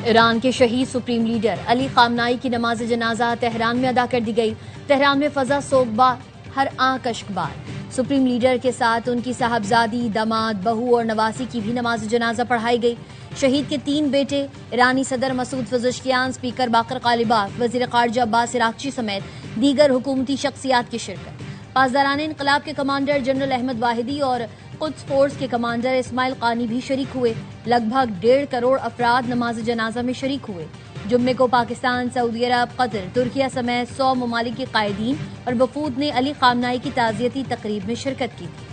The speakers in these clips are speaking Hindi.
ईरान के शहीद सुप्रीम लीडर अली खामनाई की नमाज जनाजा तेहरान में अदा कर दी गई। तेहरान में फजा सोगबार, हर आंख अश्कबार। सुप्रीम लीडर के साथ उनकी साहबजादी, दामाद, बहू और नवासी की भी नमाज जनाजा पढ़ाई गई। शहीद के 3 बेटे ईरानी सदर मसूद पज़ेश्कियान, स्पीकर बाकर कालिबाफ, वजीर खारजा अब्बास इराक्ची समेत दीगर हुकूमती शख्सियात की शिरकत। पासदारान इनकलाब के कमांडर जनरल अहमद वाहिदी और कुद्स फोर्स के कमांडर इस्माइल कानी भी शरीक हुए। लगभग 1.5 करोड़ अफराद नमाज जनाजा में शरीक हुए। जुम्मे को पाकिस्तान, सऊदी अरब, कतर, तुर्किया समेत 100 ममालिक के कायदीन और वफूद ने अली खामनाई की ताज़ियती तकरीब में शिरकत की थी।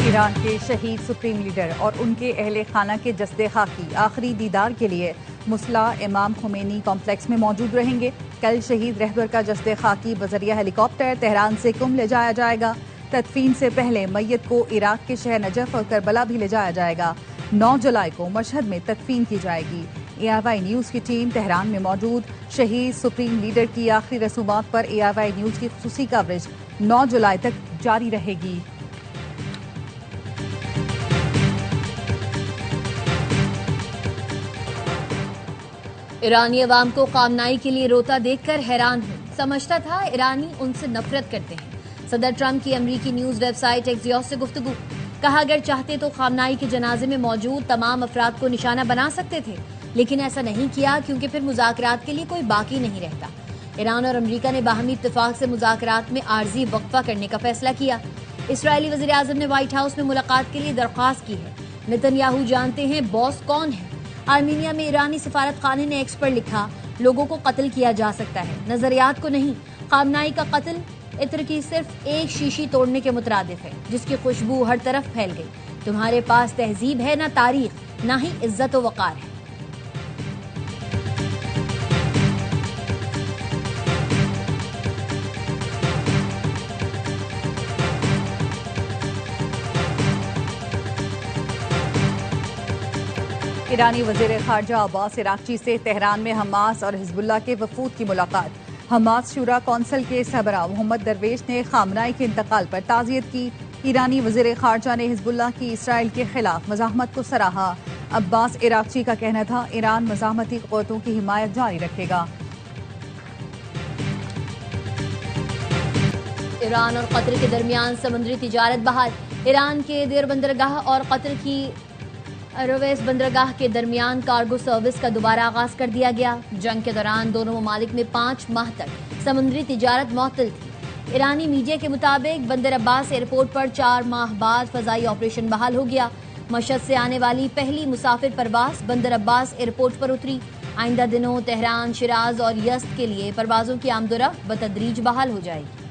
ईरान के शहीद सुप्रीम लीडर और उनके अहले खाना के जस्दे खाकी आखिरी दीदार के लिए मुसला इमाम खुमैनी कॉम्प्लेक्स में मौजूद रहेंगे। कल शहीद रहबर का जस्दे खाकी बजरिया हेलीकॉप्टर तेहरान से कुम ले जाया जाएगा। तदफीन से पहले मैयत को इराक के शहर नजफ और करबला भी ले जाया जाएगा। 9 जुलाई को मशहद में तदफीन की जाएगी। ARY न्यूज की टीम तेहरान में मौजूद। शहीद सुप्रीम लीडर की आखिरी रसूमात पर ARY न्यूज की खुसूसी कवरेज 9 जुलाई तक जारी रहेगी। ईरानी अवाम को खामनाई के लिए रोता देखकर हैरान हूं। समझता था ईरानी उनसे नफरत करते हैं। सदर ट्रंप की अमरीकी न्यूज वेबसाइट एक्सियोस से गुफ्तगू। कहा, अगर चाहते तो खामनाई के जनाजे में मौजूद तमाम अफराद को निशाना बना सकते थे, लेकिन ऐसा नहीं किया क्योंकि फिर मुज़ाकरात के लिए कोई बाकी नहीं रहता। ईरान और अमरीका ने बाहमी इत्तेफाक से मुज़ाकरात में आर्जी वक्फा करने का फैसला किया। इसराइली वज़ीर आज़म ने व्हाइट हाउस में मुलाकात के लिए दरख्वास्त की है। नेतन्याहू जानते हैं बॉस कौन है। आर्मीनिया में ईरानी सफारत खाने ने एक्स पर लिखा, लोगों को कत्ल किया जा सकता है, नजरियात को नहीं। खामनाई का कत्ल इत्र की सिर्फ एक शीशी तोड़ने के मुतरादिफ है, जिसकी खुशबू हर तरफ फैल गई। तुम्हारे पास तहजीब है ना तारीख, ना ही इज्जत व वकार है। ईरानी वजीर खारजा अब्बास इराक्ची से तेहरान में हमास और हिजबुल्लाह के वफूद की मुलाकात। हमास शूरा कौंसिल के सरबराह मोहम्मद दरवेश ने खामनाई के इंतकाल पर ताज़ियत की। ईरानी वजीर खारजा ने हिजबुल्लाह की इसराइल के खिलाफ मज़ाहमत को सराहा। अब्बास इराक्ची का कहना था, ईरान मज़ाहमती क़ुव्वतों की हिमायत जारी रखेगा। ईरान और कतर के दरमियान समुद्री तिजारत बहाल। ईरान के देर बंदरगाह और कतर की अरवेस बंदरगाह के दरमियान कार्गो सर्विस का दोबारा आगाज कर दिया गया। जंग के दौरान दोनों ममालिक में 5 माह तक समुद्री तिजारत मुअत्तल थी। ईरानी मीडिया के मुताबिक बंदर अब्बास एयरपोर्ट पर 4 माह बाद फजाई ऑपरेशन बहाल हो गया। मशहद से आने वाली पहली मुसाफिर परवाज बंदर अब्बास एयरपोर्ट पर उतरी। आइंदा दिनों तेहरान, शिराज और यज़्द के लिए परवाजों की आमदोरफ्त बतदरीज बहाल हो जाएगी।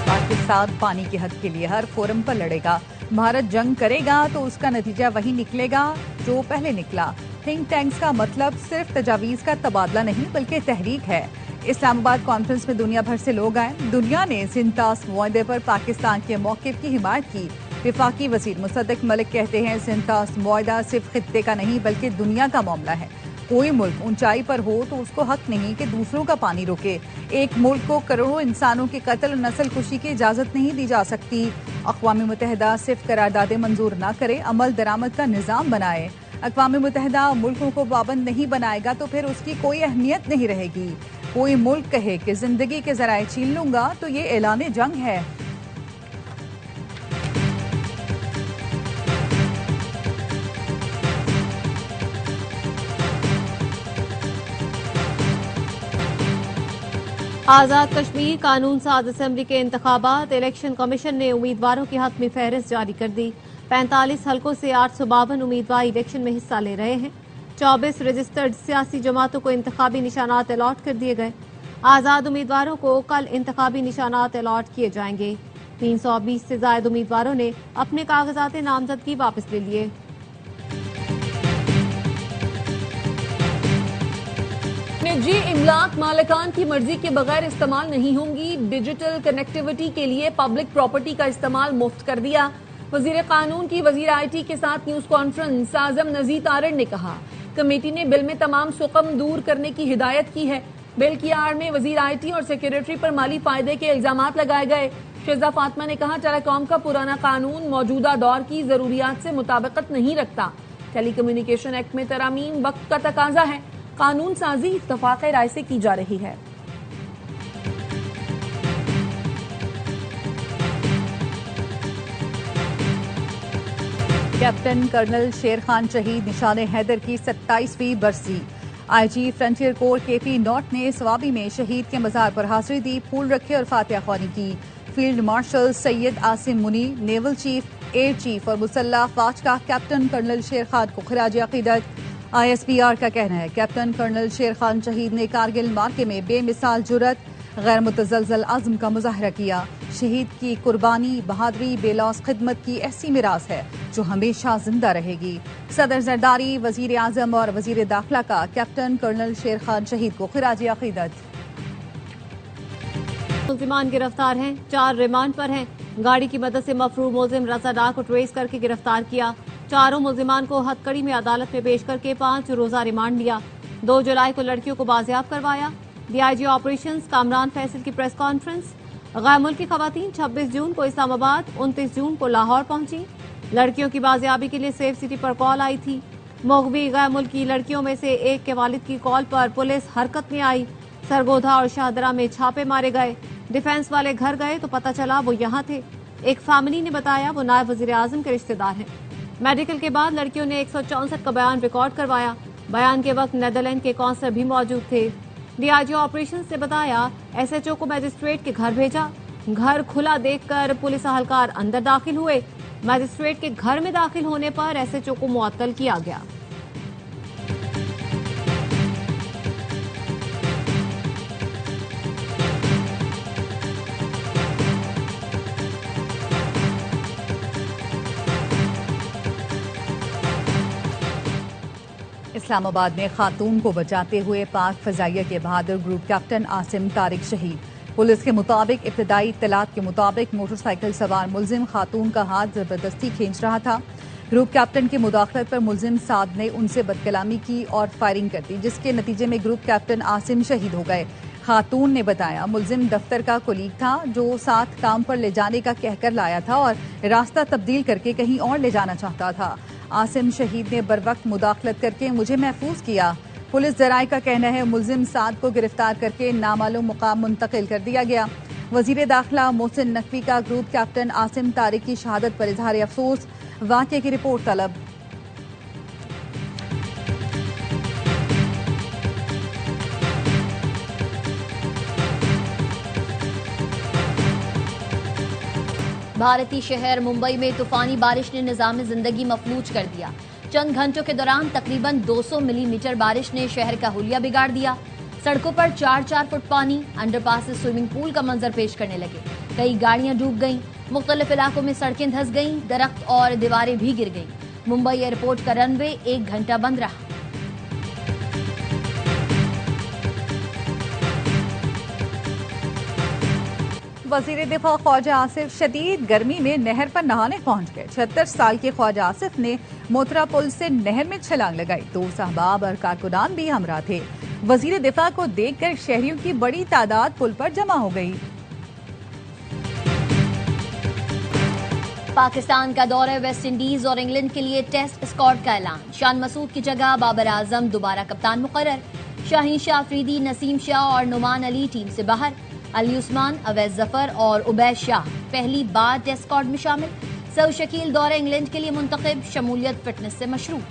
पाकिस्तान पानी के हक के लिए हर फोरम पर लड़ेगा। भारत जंग करेगा तो उसका नतीजा वही निकलेगा जो पहले निकला। थिंक टैंक्स का मतलब सिर्फ तजावीज़ का तबादला नहीं बल्कि तहरीक है। इस्लामाबाद कॉन्फ्रेंस में दुनिया भर से लोग आए। दुनिया ने सिंतास मुआहदे पर पाकिस्तान के मौक़िफ़ की हिमायत की। विफाकी वज़ीर मुसद्दिक मलिक कहते हैं, सिंतास मुआहदा सिर्फ खित्ते का नहीं बल्कि दुनिया का मामला है। कोई मुल्क ऊंचाई पर हो तो उसको हक नहीं कि दूसरों का पानी रोके। एक मुल्क को करोड़ों इंसानों के कत्ल और नस्ल कुशी की इजाज़त नहीं दी जा सकती। अक़वाम मुत्तहिदा सिर्फ करारदादें मंजूर न करे, अमल दरामद का निज़ाम बनाए। अक़वाम मुत्तहिदा मुल्कों को पाबंद नहीं बनाएगा तो फिर उसकी कोई अहमियत नहीं रहेगी। कोई मुल्क कहे कि जिंदगी के ज़राए छीन लूंगा तो ये ऐलान जंग है। आज़ाद कश्मीर कानून साज असम्बली के इंतखाबात। इलेक्शन कमीशन ने उम्मीदवारों के हक में फहरिस्त जारी कर दी। 45 हलकों से 852 उम्मीदवार इलेक्शन में हिस्सा ले रहे हैं। 24 रजिस्टर्ड सियासी जमातों को इंतखाबी निशानात अलॉट कर दिए गए। आज़ाद उम्मीदवारों को कल इंतखाबी निशानात अलॉट किए जाएंगे। 320 से ज्यादा उम्मीदवारों ने अपने कागजात नामजदगी वापस ले लिए। निजी इमलाक मालिकान की मर्जी के बगैर इस्तेमाल नहीं होंगी। डिजिटल कनेक्टिविटी के लिए पब्लिक प्रॉपर्टी का इस्तेमाल मुफ्त कर दिया। वजीर कानून की वजीर IT के साथ न्यूज कॉन्फ्रेंस आजम नजीर तारड़ ने कहा, कमेटी ने बिल में तमाम सुकम दूर करने की हिदायत की है। बिल की आड़ में वजीर IT और सेक्रेटरी पर माली फायदे के इल्जामात लगाए गए। शेजा फातिमा ने कहा, टेलीकॉम का पुराना कानून मौजूदा दौर की जरूरियात से मुताबिकत नहीं रखता। टेलीकम्युनिकेशन एक्ट में तरामीम वक्त का तकाजा है। कानून साजी इत्तफाक राय से की जा रही है। कैप्टन कर्नल शेर खान शहीद निशान हैदर की 27वीं बरसी। IG frontier core KP not ने स्वाबी में शहीद के मजार पर हाजिरी दी, फूल रखे और फातिहा ख्वानी की। फील्ड मार्शल सैयद आसिम मुनी, नेवल चीफ, एयर चीफ और मुसल्ला अफवाज का कैप्टन कर्नल शेर खान को खिराज अकीदत। ISPR का कहना है, कैप्टन कर्नल शेर खान शहीद ने कारगिल मार्के में बेमिसाल जुर्रत, गैर मुतज़लज़ल अज़्म का मुजाहरा किया। शहीद की कुर्बानी, बहादुरी, बेलौस खिदमत की ऐसी मिरास है जो हमेशा जिंदा रहेगी। सदर जरदारी, वजीर आजम और वजीर दाखिला का कैप्टन कर्नल शेर खान शहीद को खिराज अकीदत। मुल्जिमान गिरफ्तार हैं, 4 रिमांड पर हैं। गाड़ी की मदद से मफरूर मुल्जिम रजा डार को ट्रेस करके गिरफ्तार किया। चारों मुल्जिमान को हथकड़ी में अदालत में पेश करके 5 रोजा रिमांड लिया। 2 जुलाई को लड़कियों को बाजियाब करवाया। DIG ऑपरेशंस कामरान फैसल की प्रेस कॉन्फ्रेंस। गैर मुल्की खवातीन 26 जून को इस्लामाबाद, 29 जून को लाहौर पहुंची। लड़कियों की बाजियाबी के लिए सेफ सिटी पर कॉल आई थी। मुगवी गैर मुल्की लड़कियों में से एक के वालिद की कॉल पर पुलिस हरकत में आई। सरगोधा और शाहदरा में छापे मारे गए। डिफेंस वाले घर गए तो पता चला वो यहाँ थे। एक फैमिली ने बताया वो नायब वजीर आजम के रिश्तेदार हैं। मेडिकल के बाद लड़कियों ने 164 का बयान रिकॉर्ड करवाया। बयान के वक्त नेदरलैंड के कौंसलर भी मौजूद थे। DIG ऑपरेशंस ने बताया, SHO को मजिस्ट्रेट के घर भेजा। घर खुला देखकर पुलिस अहलकार अंदर दाखिल हुए। मजिस्ट्रेट के घर में दाखिल होने पर SHO को मुअत्तल किया गया। इस्लामाबाद में खातून को बचाते हुए पाक फजाइया के बहादुर ग्रुप कैप्टन आसिम तारिक शहीद। पुलिस के मुताबिक इब्तदाई इत्तलात के मुताबिक मोटरसाइकिल सवार मुल्जिम खातून का हाथ जबरदस्ती खींच रहा था। ग्रुप कैप्टन की मुदाखलत पर मुल्जिम साद ने उनसे बदकलामी की और फायरिंग कर दी, जिसके नतीजे में ग्रुप कैप्टन आसिम शहीद हो गए। खातून ने बताया, मुल्जिम दफ्तर का कुलीग था जो साथ काम पर ले जाने का कहकर लाया था और रास्ता तब्दील करके कहीं और ले जाना चाहता था। आसिम शहीद ने बरवक्त मुदाखलत करके मुझे महफूज किया। पुलिस जराये का कहना है, मुल्जिम साद को गिरफ्तार करके नामालूम मुकाम मुंतकिल कर दिया गया। वजीर दाखिला मोहसिन नकवी का ग्रुप कैप्टन आसिम तारिक की शहादत पर इजहार अफसोस। वाक़े की रिपोर्ट तलब। भारतीय शहर मुंबई में तूफानी बारिश ने निज़ाम जिंदगी मफलूज कर दिया। चंद घंटों के दौरान तकरीबन 200 मिलीमीटर बारिश ने शहर का हुलिया बिगाड़ दिया। सड़कों पर 4-4 फुट पानी, अंडरपास से स्विमिंग पूल का मंजर पेश करने लगे। कई गाड़ियां डूब गईं, मुख्तलिफ इलाकों में सड़कें धंस गईं, दरख्त और दीवारें भी गिर गईं। मुंबई एयरपोर्ट का रनवे 1 घंटा बंद रहा। वजीर दिफा ख्वाजा आसिफ शदीद गर्मी में नहर पर नहाने पहुंच गए। 76 साल के ख्वाजा आसिफ ने मोतरा पुल से नहर में छलांग लगाई। 2 सहबाब और कारकुनान भी हमरा थे। वजीर दिफा को देखकर शहरियों की बड़ी तादाद पुल पर जमा हो गई। पाकिस्तान का दौरे वेस्ट इंडीज और इंग्लैंड के लिए टेस्ट स्क्वाड का ऐलान। शान मसूद की जगह बाबर आजम दोबारा कप्तान मुकर्रर। शाहीन शाह अफरीदी, नसीम शाह और नुमान अली टीम से बाहर। अली उस्मान, अवैस जफर और उबैद शाह पहली बार टेस्ट स्क्वाड में शामिल। सऊद शकील दौरे इंग्लैंड के लिए मुंतखब, शमूलियत फिटनेस से मशरूब।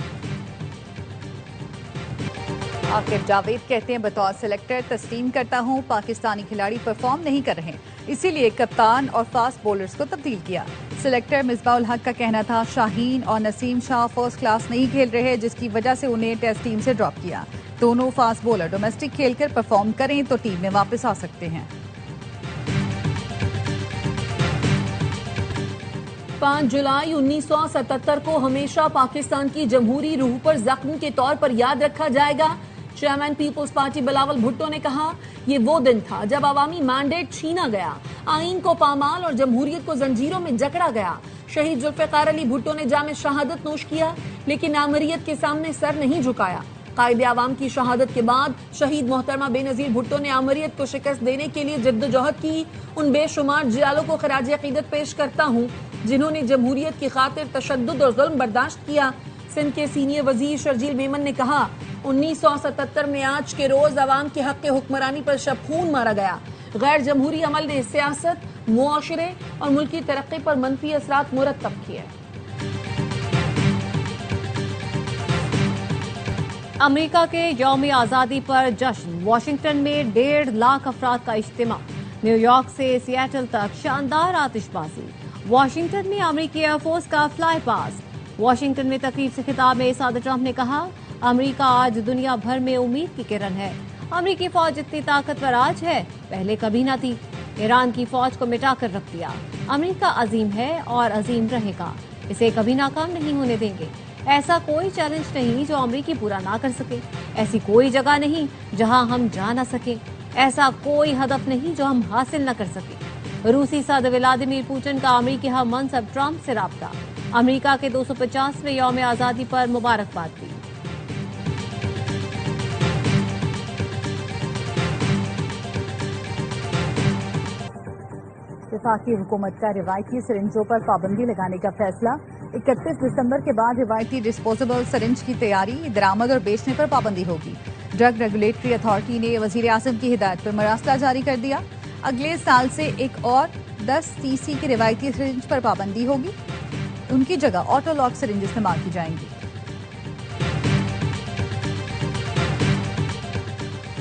आकिब जावेद कहते हैं, बतौर सिलेक्टर तस्लीम करता हूं, पाकिस्तानी खिलाड़ी परफॉर्म नहीं कर रहे, इसीलिए कप्तान और फास्ट बॉलर्स को तब्दील किया। सिलेक्टर मिसबाउल हक का कहना था, शाहीन और नसीम शाह फर्स्ट क्लास नहीं खेल रहे, जिसकी वजह से उन्हें टेस्ट टीम से ड्रॉप किया। दोनों फास्ट बॉलर डोमेस्टिक खेलकर परफॉर्म करें तो टीम में वापस आ सकते हैं। 5 जुलाई 1977 को हमेशा पाकिस्तान की जमहूरी रूह पर जख्म के तौर पर याद रखा जाएगा। Chairman peoples party Bilawal Bhutto ने कहा, ये वो दिन था जब अवामी मैंडेट छीना गया, आईन को पामाल और जमहूरियत को जंजीरों में जकड़ा गया। शहीद जुल्फिकार अली भुट्टो ने जाम शहादत नोश किया, लेकिन आमरीयत के सामने सर नहीं झुकाया। कायदे आवाम की शहादत के बाद शहीद मोहतरमा बेनजीर भुट्टो ने आमरीयत को शिकस्त देने के लिए जद्दोजहद की। उन बेशुमार जियालों को खराज अकीदत पेश करता हूँ जिन्होंने जमहूरियत की खातिर तशद्दुद और जुल्म बर्दाश्त किया। सिंध के सीनियर वजीर शर्जील मेमन ने कहा, 1977 में आज के रोज अवाम के हक के हुक्मरानी पर शब खून मारा गया। गैर जमहूरी अमल ने सियासत, मुआशरे और मुल्की तरक्की पर मनफी असरात मुरतब किए। अमेरिका के यौम आज़ादी पर जश्न, वाशिंगटन में 1.5 लाख अफराद का इज्तिमा, न्यूयॉर्क से सियाटल तक शानदार आतिशबाजी, वाशिंगटन में अमेरिकी एयरफोर्स का फ्लाई पास। वाशिंगटन में तकरीब से खिताब में सदर ट्रंप ने कहा, अमेरिका आज दुनिया भर में उम्मीद की किरण है। अमेरिकी फौज इतनी ताकतवर आज है, पहले कभी न थी। ईरान की फौज को मिटा कर रख दिया। अमेरिका अजीम है और अजीम रहेगा, इसे कभी नाकाम नहीं होने देंगे। ऐसा कोई चैलेंज नहीं जो अमेरिकी पूरा ना कर सके, ऐसी कोई जगह नहीं जहां हम जा ना सके, ऐसा कोई हदफ नहीं जो हम हासिल न कर सके। रूसी सदर व्लादिमीर पुतिन का अमेरिकी हम मनसब ट्रंप से राब्ता, अमेरिका के 250वें यौम आज़ादी पर मुबारकबाद दी। वफाकी हुकूमत का रिवायती सिरिंजों पर पाबंदी लगाने का फैसला। 31 दिसंबर के बाद रिवायती डिस्पोजेबल सिरिंज की तैयारी, दरामद और बेचने पर पाबंदी होगी। ड्रग रेगुलेटरी अथॉरिटी ने वजीर आजम की हिदायत पर मरासला जारी कर दिया। अगले साल से एक और 10 सीसी की रिवायती सिरिंज पर पाबंदी होगी, उनकी जगह ऑटोलॉक सिरिंज इस्तेमाल की जाएंगी।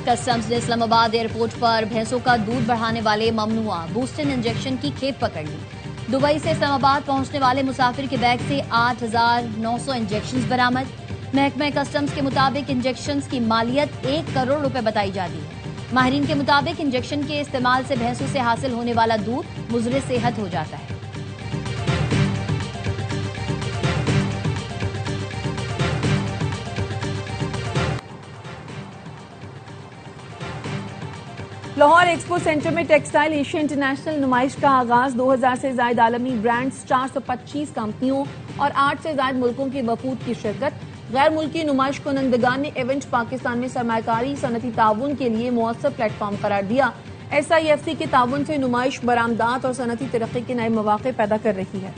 कस्टम्स ने इस्लामाबाद एयरपोर्ट पर भैंसों का दूध बढ़ाने वाले ममनुआ बूस्टर इंजेक्शन की खेप पकड़ ली। दुबई से इस्लामाबाद पहुंचने वाले मुसाफिर के बैग से 8,900 इंजेक्शन बरामद। महकमा कस्टम्स के मुताबिक इंजेक्शन की मालियत 1 करोड़ रुपए बताई जाती है। माहिरीन के मुताबिक इंजेक्शन के इस्तेमाल से भैंसों से हासिल होने वाला दूध मुज़रे सेहत हो जाता है। लाहौर एक्सपो सेंटर में टेक्सटाइल एशिया इंटरनेशनल नुमाइश का आगाज। 2000 से ज्यादा आलमी ब्रांड्स, 425 कंपनियों और 8 से ज्यादा मुल्कों के वफूद की शिरकत। गैर मुल्की नुमाइश कुनंदगान ने इवेंट पाकिस्तान में सरमायाकारी सनती ताउन के लिए मुअस्सर प्लेटफॉर्म करार दिया। SIFC के ताउन से नुमाइश बरामदात और सनती तरक्की के नए मौके पैदा कर रही है।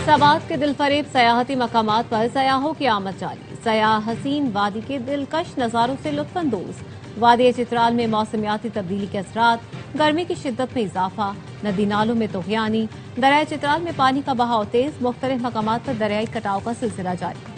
सवात के दिलफरेब सयाहती मकामात पर सयाहों की आमद जारी। सयाह हसीन वादी के दिलकश नज़ारों से लुत्फानंदोज। वादी चित्राल में मौसमियाती तब्दीली के असरात, गर्मी की शिद्दत में इजाफा, नदी नालों में तोगयानी, दरिया चित्राल में पानी का बहाव तेज, मुख्तलिफ मकामात पर दरियाई कटाव का सिलसिला जारी।